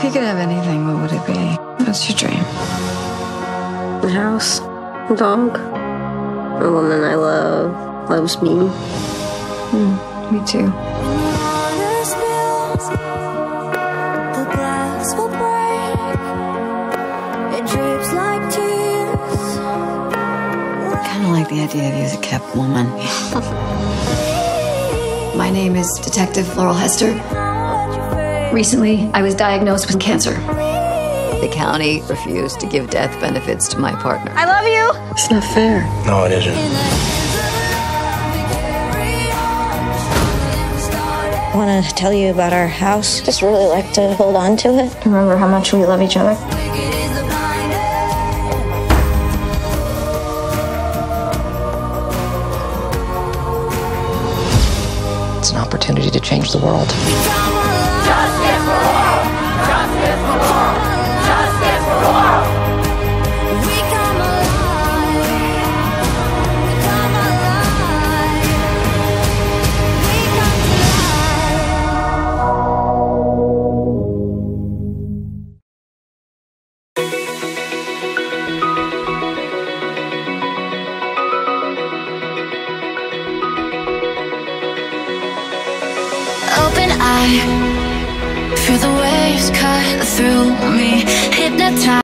you could have anything, what would it be? What's your dream? A house, a dog, a woman I love loves me. Me too. Kind of like the idea of you as a kept woman. My name is Detective Laurel Hester. Recently, I was diagnosed with cancer. The county refused to give death benefits to my partner. I love you! It's not fair. No, it isn't. I want to tell you about our house. Just really like to hold on to it. Remember how much we love each other. It's an opportunity to change the world. Justice for Laurel! Justice for Laurel! Justice for Laurel! We come alive. We come alive. We come alive. Open eye, feel the waves cut through me, hypnotized.